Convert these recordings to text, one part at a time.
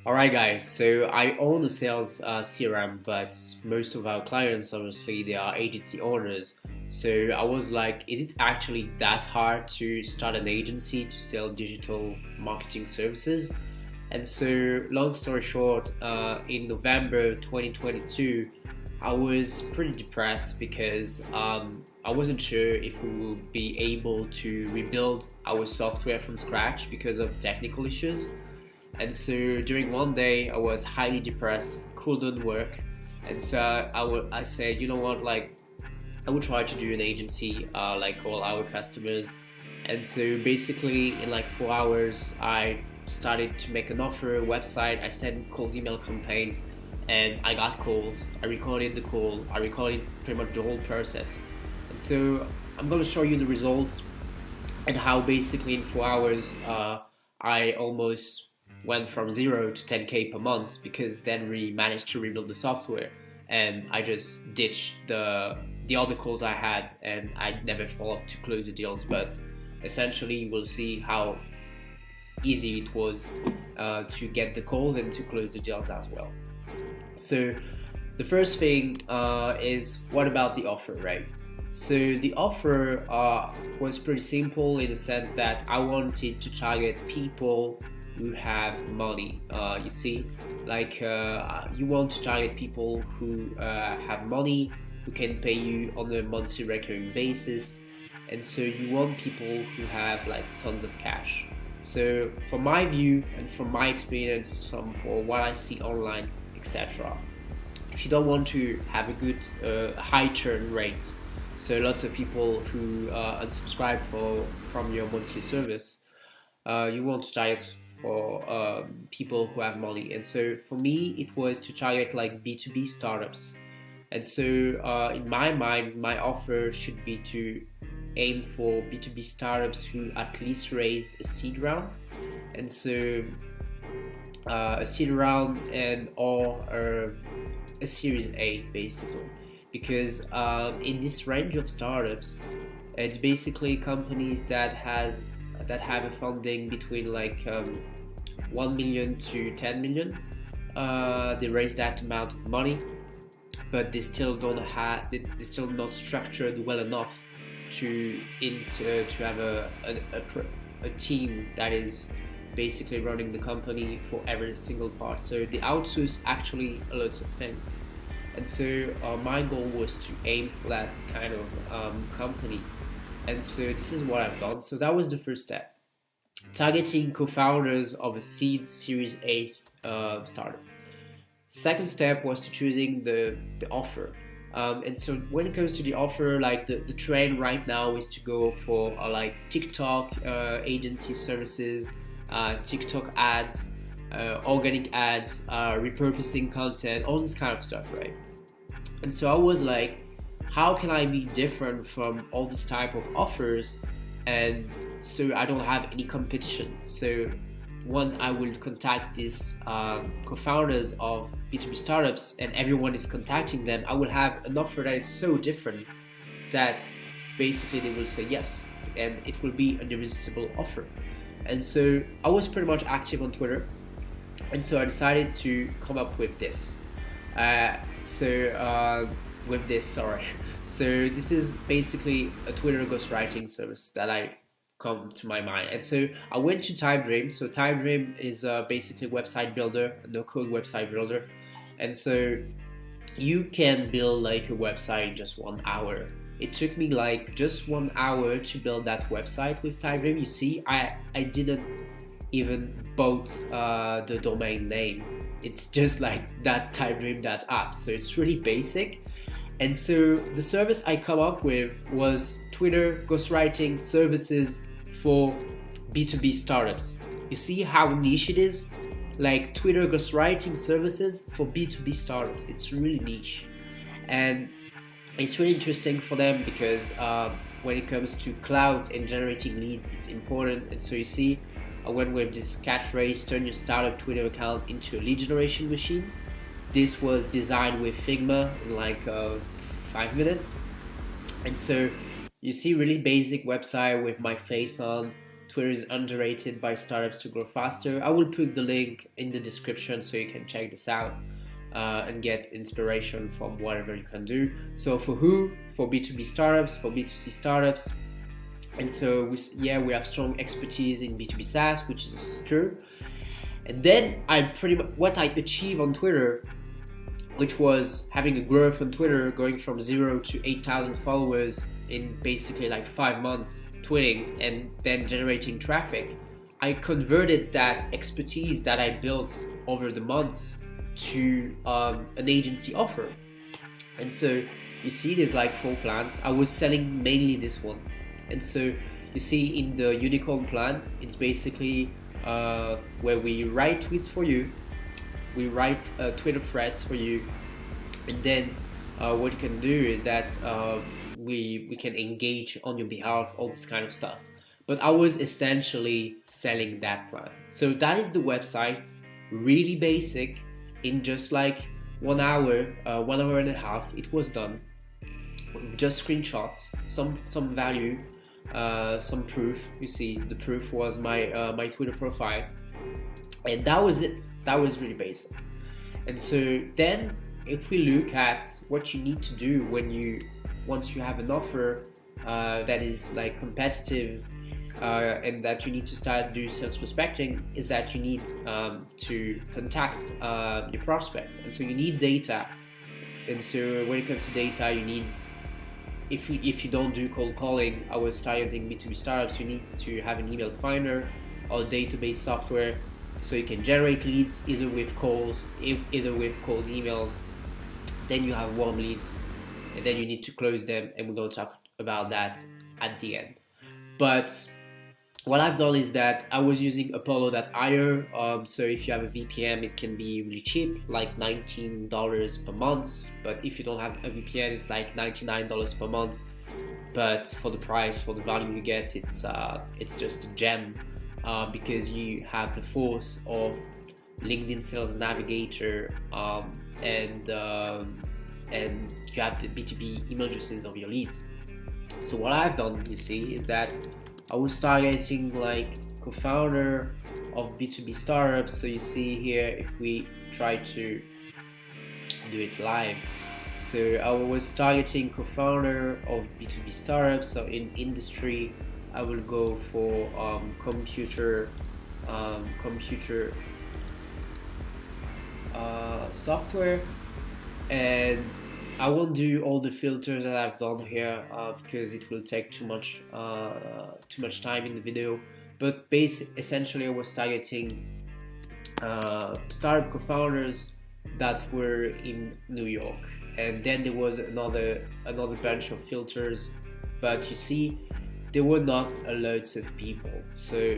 Alright guys, so I own a sales CRM, but most of our clients obviously they are agency owners. So I was like, is it actually that hard to start an agency to sell digital marketing services? And so long story short, in November 2022, I was pretty depressed because I wasn't sure if we would be able to rebuild our software from scratch because of technical issues. And so during one day, I was highly depressed, couldn't work, and so I said, you know what, like I would try to do an agency, like all our customers. And so basically, in like 4 hours, I started to make an offer, a website. I sent cold email campaigns, and I got calls. I recorded the call. I recorded pretty much the whole process. And so I'm gonna show you the results and how basically in 4 hours I almost went from 0 to 10K per month because then we managed to rebuild the software and I just ditched the other calls I had and I never followed up to close the deals. But essentially, we'll see how easy it was to get the calls and to close the deals as well. So the first thing is, what about the offer, right? So the offer was pretty simple in the sense that I wanted to target people who have money. You see, like you want to target people who have money, who can pay you on a monthly recurring basis, and so you want people who have like tons of cash. So from my view and from my experience, from for what I see online, etc. If you don't want to have a good high churn rate, so lots of people who unsubscribe from your monthly service, you want to target for people who have money. And so for me, it was to target like B2B startups. And so in my mind, my offer should be to aim for B2B startups who at least raised a seed round. And so a seed round and or a series A basically, because in this range of startups, it's basically companies that have a funding between like 1 million to 10 million. They raise that amount of money, but they still don't have they still not structured well enough to have a team that is basically running the company for every single part. So they outsource actually a lot of things. And so my goal was to aim for that kind of company. And so this is what I've done. So that was the first step, targeting co-founders of a seed Series A startup. Second step was to choosing the offer. And so when it comes to the offer, like the trend right now is to go for like TikTok agency services, TikTok ads, organic ads, repurposing content, all this kind of stuff, right? And so I was like, how can I be different from all this type of offers, and so I don't have any competition? So when I will contact these co-founders of B2B startups and everyone is contacting them, I will have an offer that is so different that basically they will say yes, and it will be an irresistible offer. And so I was pretty much active on Twitter, and so I decided to come up with this. Uh, sorry. So this is basically a Twitter ghostwriting service that I come to my mind. And so I went to Typedream. So Typedream is basically a website builder, a no-code website builder. And so you can build like a website in just 1 hour. It took me like just 1 hour to build that website with Typedream. You see, I didn't even bought the domain name. It's just like that Typedream.app. So it's really basic. And so the service I come up with was Twitter ghostwriting services for B2B startups. You see how niche it is? Like Twitter ghostwriting services for B2B startups. It's really niche. And it's really interesting for them because when it comes to cloud and generating leads, it's important. And so you see, I went with this catchphrase: turn your startup Twitter account into a lead generation machine. This was designed with Figma in like 5 minutes. And so you see really basic website with my face on, Twitter is underrated by startups to grow faster. I will put the link in the description so you can check this out and get inspiration from whatever you can do. So for who? For B2B startups, for B2C startups. And so we have strong expertise in B2B SaaS, which is true. And then what I achieved on Twitter, which was having a growth on Twitter going from 0 to 8,000 followers in basically like 5 months tweeting and then generating traffic. I converted that expertise that I built over the months to an agency offer. And so you see there's like 4 plans. I was selling mainly this one. And so you see in the unicorn plan, it's basically where we write tweets for you, we write Twitter threads for you, and then what you can do is that we can engage on your behalf, all this kind of stuff. But I was essentially selling that plan. So that is the website, really basic. In just like 1 hour, 1 hour and a half, it was done. Just screenshots, some value, some proof. You see, the proof was my Twitter profile, and that was it. That was really basic. And so then, if we look at what you need to do once you have an offer that is like competitive and that you need to start do sales prospecting, is that you need to contact your prospects. And so you need data. And so when it comes to data, you need, if you don't do cold calling, I was targeting B2B startups, you need to have an email finder or database software so you can generate leads either with calls, either with cold emails. Then you have warm leads, and then you need to close them, and we're going to talk about that at the end. But what I've done is that I was using Apollo.io. So if you have a VPN, it can be really cheap, like $19 per month. But if you don't have a VPN, it's like $99 per month. But for the price, for the value you get, it's just a gem because you have the force of LinkedIn Sales Navigator and you have the B2B email addresses of your leads. So what I've done, you see, is that I was targeting like co-founder of B2B startups. So you see here, if we try to do it live, so I was targeting co-founder of B2B startups. So in industry, I will go for computer software, and I won't do all the filters that I've done here because it will take too much time in the video. But essentially, I was targeting startup co-founders that were in New York, and then there was another bunch of filters. But you see, there were not a loads of people. So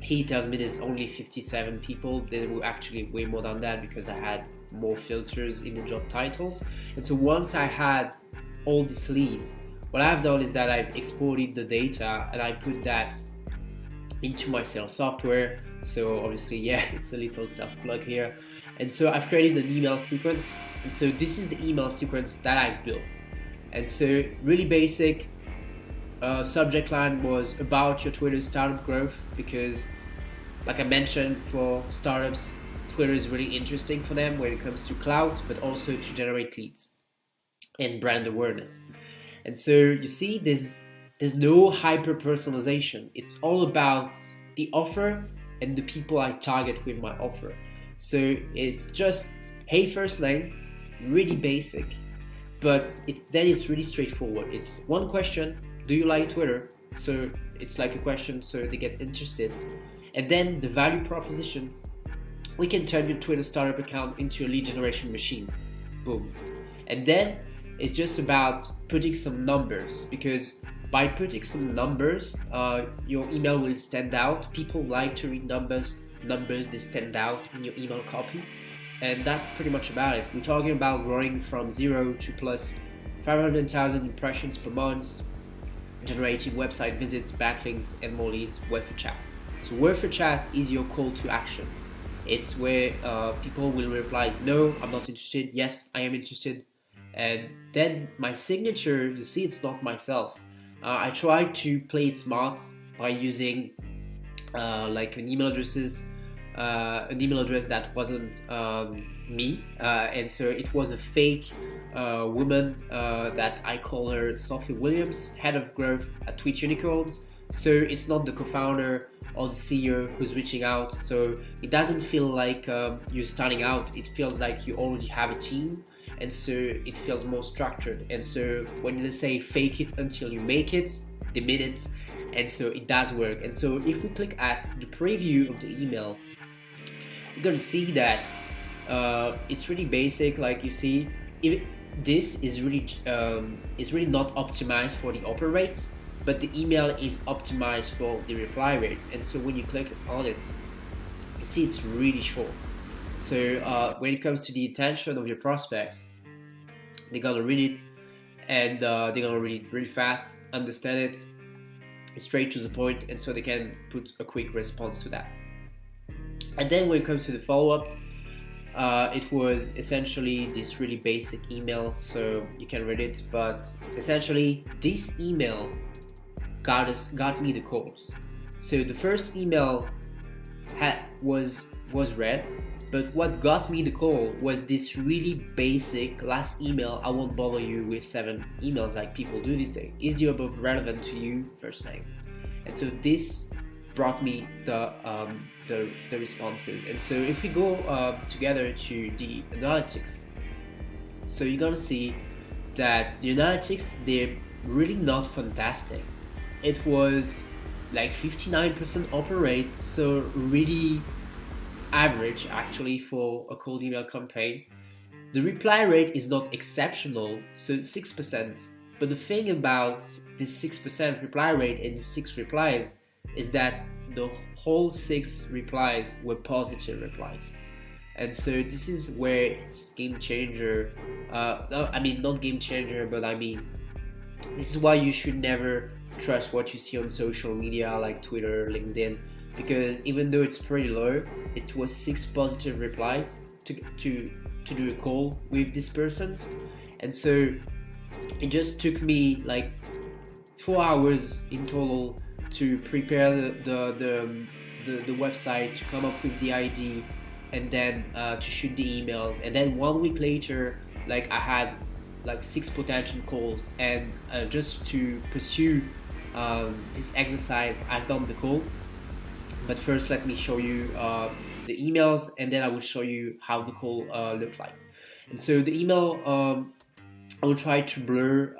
he tells me there's only 57 people. There were actually way more than that because I had more filters in the job titles. And so once I had all these leads, what I've done is that I've exported the data and I put that into my sales software. So obviously, yeah, it's a little self-plug here. And so I've created an email sequence. And so this is the email sequence that I've built. And so really basic. Subject line was about your Twitter startup growth, because like I mentioned, for startups, Twitter is really interesting for them when it comes to clout, but also to generate leads and brand awareness. And so you see, there's no hyper personalization. It's all about the offer and the people I target with my offer. So it's just, hey, first name, it's really basic, but then it's really straightforward. It's one question: do you like Twitter? So it's like a question, so they get interested. And then the value proposition: we can turn your Twitter startup account into a lead generation machine. Boom. And then it's just about putting some numbers, because by putting some numbers, your email will stand out. People like to read numbers, they stand out in your email copy. And that's pretty much about it. We're talking about growing from 0 to plus 500,000 impressions per month, generating website visits, backlinks, and more leads. Word for chat. So word for chat is your call to action. It's where people will reply, no, I'm not interested. Yes, I am interested. And then my signature, you see, it's not myself. I try to play it smart. by using like an email address that wasn't me, and so it was a fake woman that I call her Sophie Williams, head of growth at Twitch Unicorns. So it's not the co-founder or the CEO who's reaching out. So it doesn't feel like you're starting out. It feels like you already have a team, and so it feels more structured. And so when they say fake it until you make it, they mean it, and so it does work. And so if we click at the preview of the email, you're gonna see that it's really basic. Like you see, this is really not optimized for the open rates, but the email is optimized for the reply rate. And so when you click on it, you see it's really short. So when it comes to the attention of your prospects, they're gonna read it, and they're gonna read it really fast, understand it, straight to the point, and so they can put a quick response to that. And then when it comes to the follow-up, it was essentially this really basic email, so you can read it, but essentially this email got me the calls. So the first email was read, but what got me the call was this really basic last email: I won't bother you with 7 emails like people do these days. Is the above relevant to you? First name. And so this brought me the responses. And so if we go together to the analytics, so you're gonna see that the analytics, they're really not fantastic. It was like 59% open rate, so really average actually for a cold email campaign. The reply rate is not exceptional, so 6%. But the thing about this 6% reply rate and 6 replies is that the whole 6 replies were positive replies. And so this is where it's game changer. Not game changer, but I mean, this is why you should never trust what you see on social media like Twitter, LinkedIn, because even though it's pretty low, it was 6 positive replies to do a call with this person. And so it just took me like 4 hours in total to prepare the website, to come up with the ID, and then to shoot the emails. And then 1 week later, like I had like 6 potential calls, and just to pursue this exercise, I've done the calls. But first, let me show you the emails, and then I will show you how the call looked like. And so the email, I will try to blur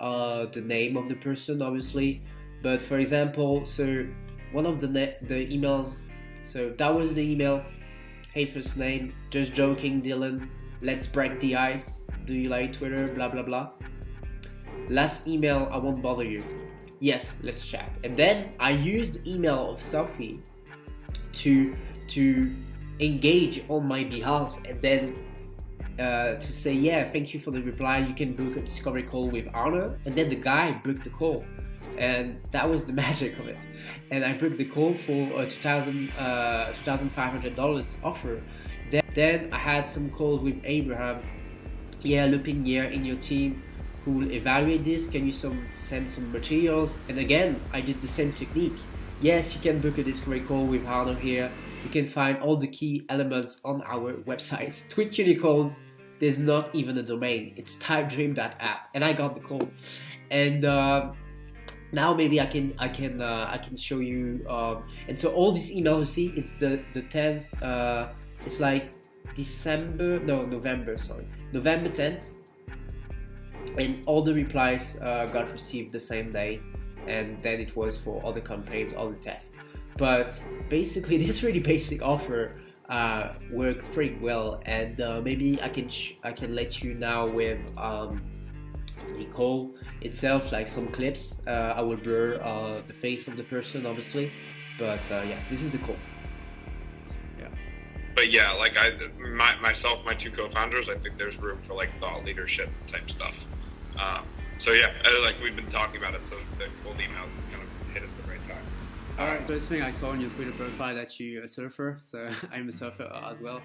the name of the person, obviously. But for example, so one of the emails, so that was the email. Hey, first name, just joking, Dylan. Let's break the ice. Do you like Twitter? Blah blah blah. Last email, I won't bother you. Yes, let's chat. And then I used the email of Sophie to engage on my behalf, and then to say, yeah, thank you for the reply. You can book a discovery call with Arno. And then the guy booked the call, and that was the magic of it. And I booked the call for a $2,500 offer. Then I had some calls with Abraham. Yeah, looping here in your team who will evaluate this. Can you send some materials? And again, I did the same technique. Yes, you can book a discovery call with Arno here. You can find all the key elements on our website. Twitch Unicorns, there's not even a domain. It's Typedream.app, and I got the call. And now maybe I can show you. And so all these emails you see, it's the 10th. It's like November 10th. And all the replies got received the same day, and then it was for all the campaigns, all the tests. But basically, this really basic offer worked pretty well, and maybe I can let you now with the call itself, like some clips. I will blur the face of the person, obviously, but yeah, this is the call. But yeah, like myself, my 2 co-founders, I think there's room for like thought leadership type stuff. So yeah, like we've been talking about it, so the cold email kind of hit at the right time. Alright, first thing I saw on your Twitter profile that you're a surfer, so I'm a surfer as well.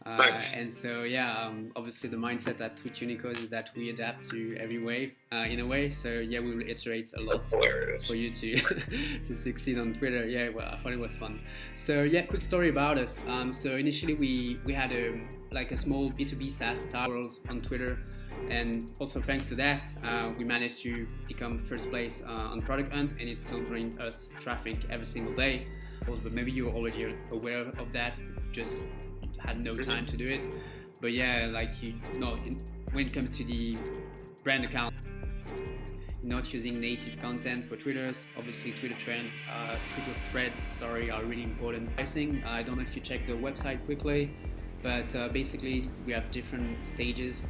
Nice. And so yeah, obviously the mindset at Twitch Unicos is that we adapt to every wave in a way. So yeah, we will iterate a lot That's hilarious. for you to to succeed on Twitter. Yeah, well, I thought it was fun. So yeah, quick story about us. So initially we had a small B2B SaaS style on Twitter, and also thanks to that, we managed to become first place on Product Hunt, and it still brings us traffic every single day. But maybe you're already aware of that, just had no time to do it. But yeah, when it comes to the brand account, not using native content for Twitters. Obviously, Twitter trends, Twitter threads, are really important. Pricing, I don't know if you check the website quickly, but basically we have different stages,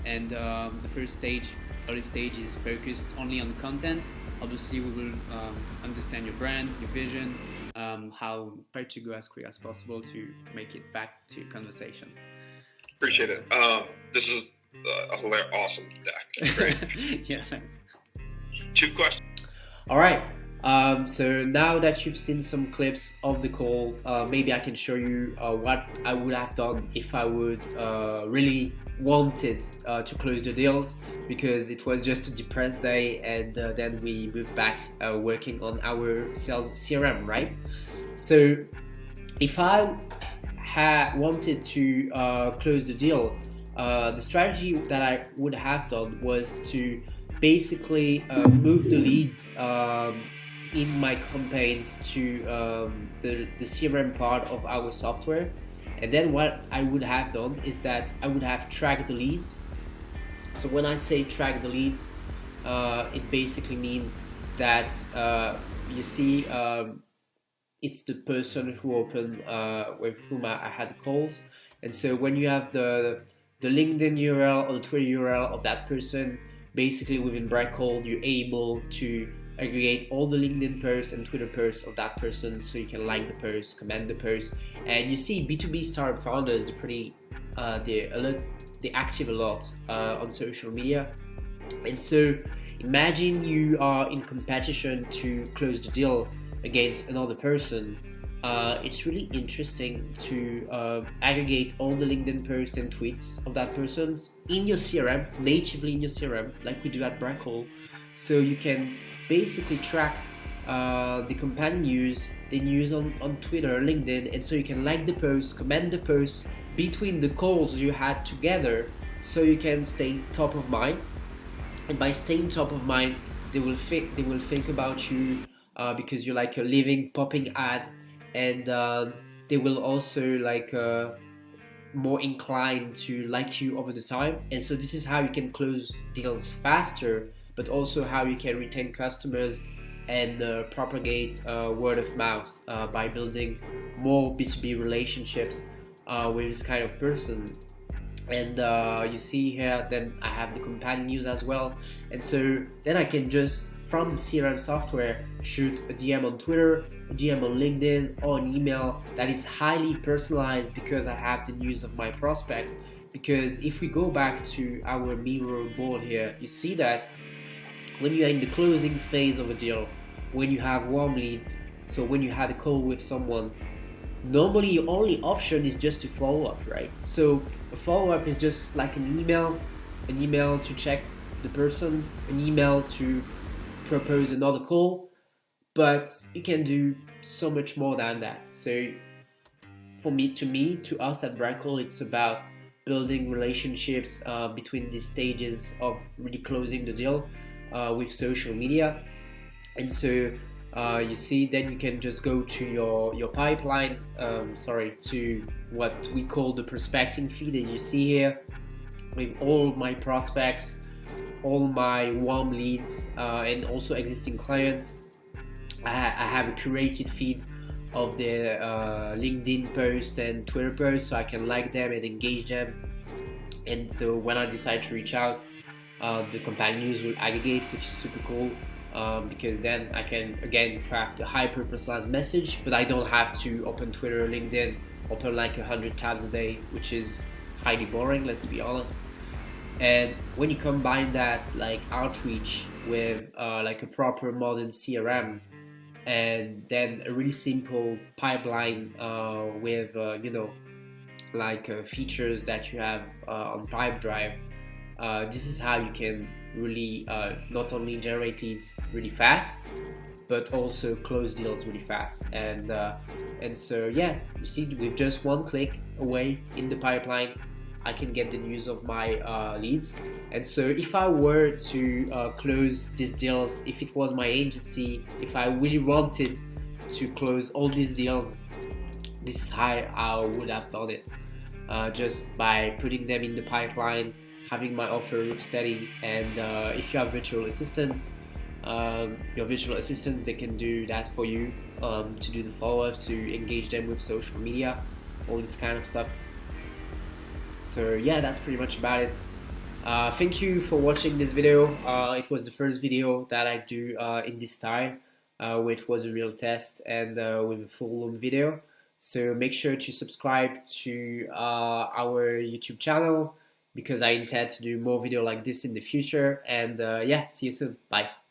and the first stage, early stage, is focused only on the content. Obviously, we will understand your brand, your vision, how try to go as quick as possible to make it back to conversation. Appreciate it. This is a hilarious, awesome deck. Great. Yeah, thanks. 2 questions. All right. So now that you've seen some clips of the call, maybe I can show you what I would have done if I would really wanted to close the deals, because it was just a depressed day, and then we moved back working on our sales CRM, right? So if I had wanted to close the deal, the strategy that I would have done was to basically move the leads in my campaigns to the CRM part of our software. And then what I would have done is that I would have tracked the leads. So when I say track the leads, it basically means that you see it's the person who opened with whom I had calls. And so when you have the LinkedIn URL or the Twitter URL of that person, basically within Breakcold, you're able to aggregate all the LinkedIn posts and Twitter posts of that person, so you can like the post, comment the post. And you see B2B startup founders, they're active a lot on social media. And so imagine you are in competition to close the deal against another person. It's really interesting to aggregate all the LinkedIn posts and tweets of that person in your CRM, natively in your CRM, like we do at Breakcold. So you can basically track the companion news, the news on Twitter, LinkedIn, and so you can like the posts, comment the posts between the calls you had together, so you can stay top of mind. And by staying top of mind, they will think about you because you're like a living popping ad, and they will also more inclined to like you over the time. And so this is how you can close deals faster, but also how you can retain customers and propagate word of mouth by building more B2B relationships with this kind of person. And you see here, then I have the companion news as well, and so then I can just from the CRM software shoot a DM on Twitter, a DM on LinkedIn, or an email that is highly personalized because I have the news of my prospects. Because if we go back to our mirror board here, you see that when you are in the closing phase of a deal, when you have warm leads, so when you had a call with someone, normally your only option is just to follow up, right? So a follow up is just like an email to check the person, an email to propose another call, but you can do so much more than that. So to us at Breakcold, it's about building relationships between these stages of really closing the deal with social media. And so you see, then you can just go to your pipeline, to what we call the prospecting feed that you see here, with all my prospects, all my warm leads, and also existing clients. I have a curated feed of their LinkedIn posts and Twitter posts, so I can like them and engage them. And so when I decide to reach out, the companion news will aggregate, which is super cool. Because then I can again craft a hyper-personalized message, but I don't have to open Twitter or LinkedIn, open like 100 tabs a day, which is highly boring, let's be honest. And when you combine that like outreach with like a proper modern CRM, and then a really simple pipeline with like features that you have on Typedrive, this is how you can really not only generate leads really fast, but also close deals really fast. And so yeah, you see, with just one click away in the pipeline, I can get the news of my leads. And so if I were to close these deals, if it was my agency, if I really wanted to close all these deals, this is how I would have done it. Just by putting them in the pipeline, having my offer look steady, and if you have virtual assistants, your virtual assistants, they can do that for you, to do the follow-up, to engage them with social media, all this kind of stuff. So yeah, that's pretty much about it. Thank you for watching this video. It was the first video that I do in this style, which was a real test and with a full-on video. So make sure to subscribe to our YouTube channel, because I intend to do more videos like this in the future. And yeah, see you soon. Bye.